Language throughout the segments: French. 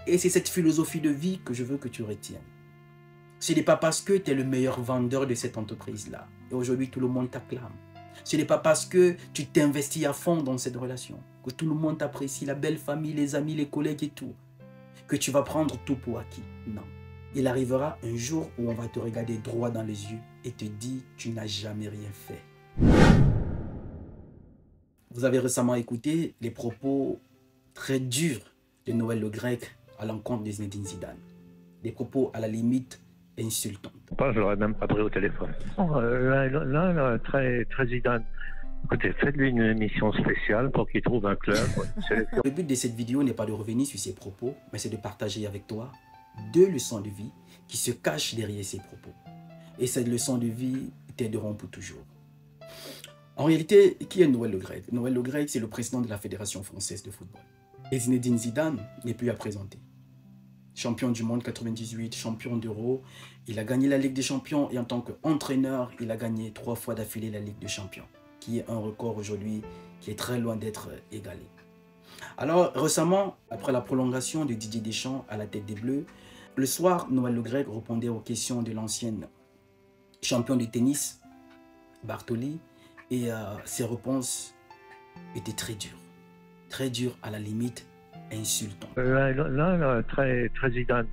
Et c'est cette philosophie de vie que je veux que tu retiennes. Ce n'est pas parce que tu es le meilleur vendeur de cette entreprise-là. Et aujourd'hui, tout le monde t'acclame. Ce n'est pas parce que tu t'investis à fond dans cette relation, que tout le monde t'apprécie, la belle famille, les amis, les collègues et tout, que tu vas prendre tout pour acquis. Non. Il arrivera un jour où on va te regarder droit dans les yeux et te dire « tu n'as jamais rien fait ». Vous avez récemment écouté les propos très durs de Noël Le Graec à l'encontre de Zinedine Zidane. Des propos à la limite insultants. Je l'aurais même pas pris au téléphone. Là, très Zidane. Écoutez, faites-lui une émission spéciale pour qu'il trouve un club. Le but de cette vidéo n'est pas de revenir sur ses propos, mais c'est de partager avec toi 2 leçons de vie qui se cachent derrière ces propos. Et ces leçons de vie t'aideront pour toujours. En réalité, qui est Noël Le Graec? Noël Le Graec, c'est le président de la Fédération française de football. Et Zinedine Zidane n'est plus à présenter. Champion du monde 98, champion d'Euro, il a gagné la Ligue des Champions et en tant qu'entraîneur, il a gagné 3 fois d'affilée la Ligue des Champions, qui est un record aujourd'hui qui est très loin d'être égalé. Alors récemment, après la prolongation de Didier Deschamps à la tête des Bleus, le soir, Noël Le Graec répondait aux questions de l'ancienne champion de tennis, Bartoli, et ses réponses étaient très dures à la limite insultantes. Là, très Zidane.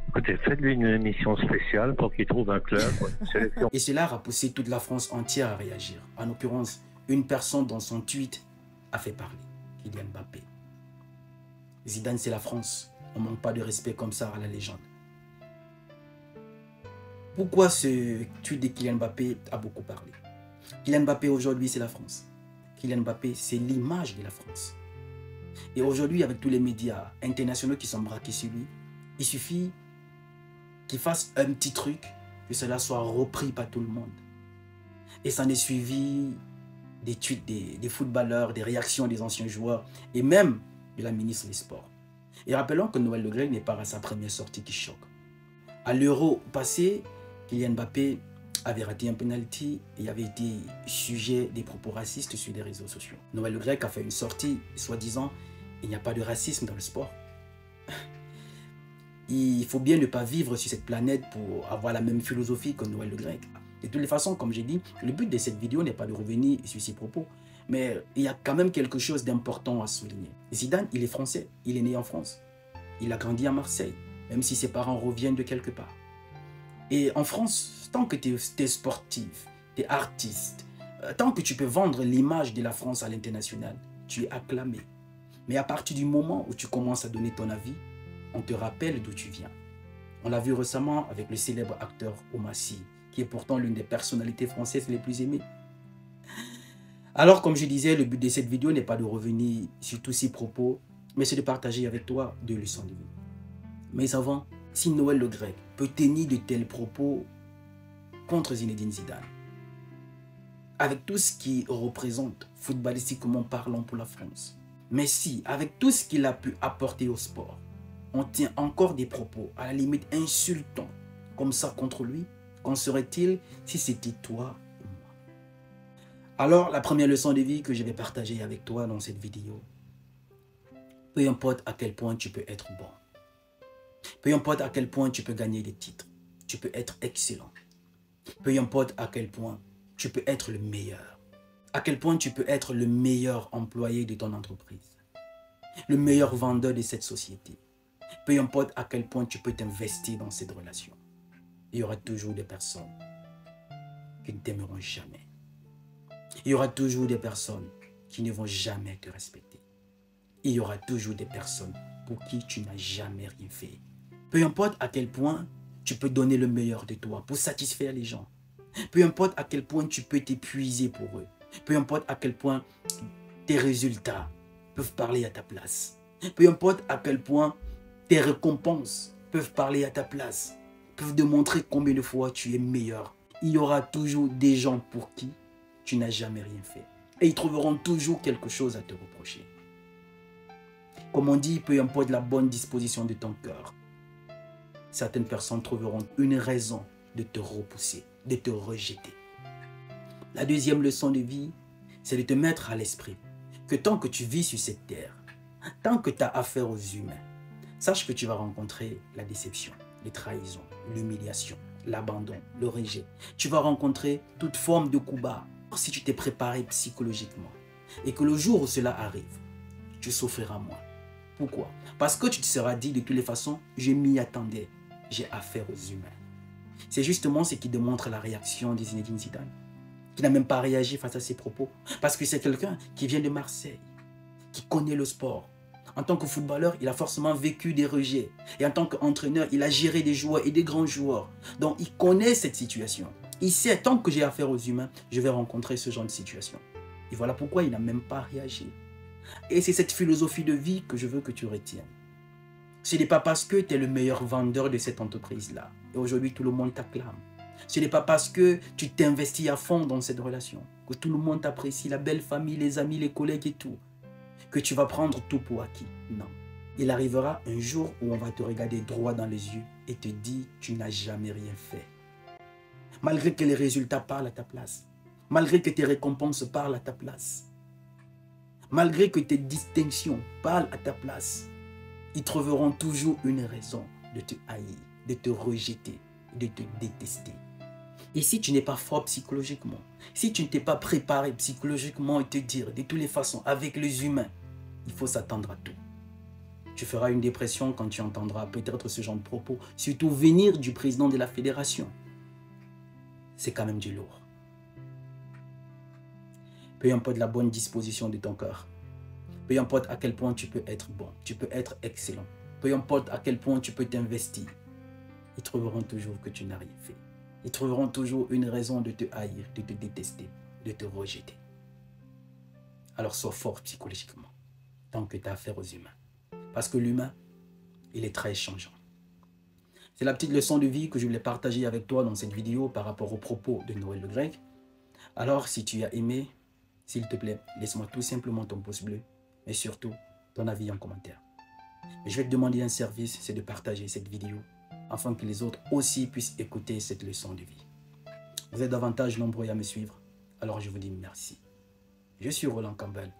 Écoutez, faites-lui une émission spéciale pour qu'il trouve un club. Et cela a poussé toute la France entière à réagir. En l'occurrence, une personne dans son tweet a fait parler, Kylian Mbappé. Zidane, c'est la France. On ne manque pas de respect comme ça à la légende. Pourquoi ce tweet de Kylian Mbappé a beaucoup parlé? Kylian Mbappé aujourd'hui, c'est la France. Kylian Mbappé, c'est l'image de la France. Et aujourd'hui, avec tous les médias internationaux qui sont braqués sur lui, il suffit qu'il fasse un petit truc, que cela soit repris par tout le monde. Et ça en est suivi des tweets des footballeurs, des réactions des anciens joueurs et même de la ministre des Sports. Et rappelons que Noël Le Graec n'est pas à sa première sortie qui choque. À l'Euro passé, Kylian Mbappé avait raté un penalty et avait été sujet des propos racistes sur les réseaux sociaux. Noël Le Graec a fait une sortie, soi-disant, il n'y a pas de racisme dans le sport. Il faut bien ne pas vivre sur cette planète pour avoir la même philosophie que Noël Le Graec. De toutes les façons, comme j'ai dit, le but de cette vidéo n'est pas de revenir sur ses propos, mais il y a quand même quelque chose d'important à souligner. Zidane, il est français, il est né en France. Il a grandi à Marseille, même si ses parents reviennent de quelque part. Et en France, tant que tu es sportif, tu es artiste, tant que tu peux vendre l'image de la France à l'international, tu es acclamé. Mais à partir du moment où tu commences à donner ton avis, on te rappelle d'où tu viens. On l'a vu récemment avec le célèbre acteur Omar Sy, qui est pourtant l'une des personnalités françaises les plus aimées. Alors, comme je disais, le but de cette vidéo n'est pas de revenir sur tous ces propos, mais c'est de partager avec toi 2 leçons de vie. Mais avant, si Noël Le Graec peut tenir de tels propos contre Zinedine Zidane, avec tout ce qu'il représente footballistiquement parlant pour la France, mais si, avec tout ce qu'il a pu apporter au sport, on tient encore des propos à la limite insultants comme ça contre lui, qu'en serait-il si c'était toi ou moi? Alors, la première leçon de vie que je vais partager avec toi dans cette vidéo, peu importe à quel point tu peux être bon, peu importe à quel point tu peux gagner des titres, tu peux être excellent, peu importe à quel point tu peux être le meilleur, à quel point tu peux être le meilleur employé de ton entreprise, le meilleur vendeur de cette société, peu importe à quel point tu peux t'investir dans cette relation, il y aura toujours des personnes qui ne t'aimeront jamais. Il y aura toujours des personnes qui ne vont jamais te respecter. Il y aura toujours des personnes pour qui tu n'as jamais rien fait. Peu importe à quel point tu peux donner le meilleur de toi pour satisfaire les gens. Peu importe à quel point tu peux t'épuiser pour eux. Peu importe à quel point tes résultats peuvent parler à ta place. Peu importe à quel point tes récompenses peuvent parler à ta place, peuvent démontrer combien de fois tu es meilleur. Il y aura toujours des gens pour qui tu n'as jamais rien fait. Et ils trouveront toujours quelque chose à te reprocher. Comme on dit, peu importe la bonne disposition de ton cœur, certaines personnes trouveront une raison de te repousser, de te rejeter. La deuxième leçon de vie, c'est de te mettre à l'esprit que tant que tu vis sur cette terre, tant que tu as affaire aux humains, sache que tu vas rencontrer la déception, les trahisons, l'humiliation, l'abandon, le rejet. Tu vas rencontrer toute forme de coup bas. Si tu t'es préparé psychologiquement et que le jour où cela arrive, tu souffriras moins. Pourquoi? Parce que tu te seras dit de toutes les façons, je m'y attendais, j'ai affaire aux humains. C'est justement ce qui démontre la réaction de Zinedine Zidane, qui n'a même pas réagi face à ses propos. Parce que c'est quelqu'un qui vient de Marseille, qui connaît le sport. En tant que footballeur, il a forcément vécu des rejets. Et en tant qu'entraîneur, il a géré des joueurs et des grands joueurs. Donc, il connaît cette situation. Il sait, tant que j'ai affaire aux humains, je vais rencontrer ce genre de situation. Et voilà pourquoi il n'a même pas réagi. Et c'est cette philosophie de vie que je veux que tu retiennes. Ce n'est pas parce que tu es le meilleur vendeur de cette entreprise-là. Et aujourd'hui, tout le monde t'acclame. Ce n'est pas parce que tu t'investis à fond dans cette relation, que tout le monde t'apprécie, la belle famille, les amis, les collègues et tout, que tu vas prendre tout pour acquis. Non. Il arrivera un jour où on va te regarder droit dans les yeux et te dire tu n'as jamais rien fait. Malgré que les résultats parlent à ta place, malgré que tes récompenses parlent à ta place, malgré que tes distinctions parlent à ta place, ils trouveront toujours une raison de te haïr, de te rejeter, de te détester. Et si tu n'es pas fort psychologiquement, si tu ne t'es pas préparé psychologiquement et te dire de toutes les façons, avec les humains, il faut s'attendre à tout. Tu feras une dépression quand tu entendras peut-être ce genre de propos, surtout venir du président de la fédération. C'est quand même du lourd. Peu importe la bonne disposition de ton cœur, peu importe à quel point tu peux être bon, tu peux être excellent, peu importe à quel point tu peux t'investir, ils trouveront toujours que tu n'as rien fait. Ils trouveront toujours une raison de te haïr, de te détester, de te rejeter. Alors sois fort psychologiquement, tant que tu as affaire aux humains. Parce que l'humain, il est très changeant. C'est la petite leçon de vie que je voulais partager avec toi dans cette vidéo par rapport aux propos de Noël Le Grec. Alors, si tu as aimé, s'il te plaît, laisse-moi tout simplement ton pouce bleu et surtout ton avis en commentaire. Et je vais te demander un service, c'est de partager cette vidéo afin que les autres aussi puissent écouter cette leçon de vie. Vous êtes davantage nombreux à me suivre, alors je vous dis merci. Je suis Roland Campbell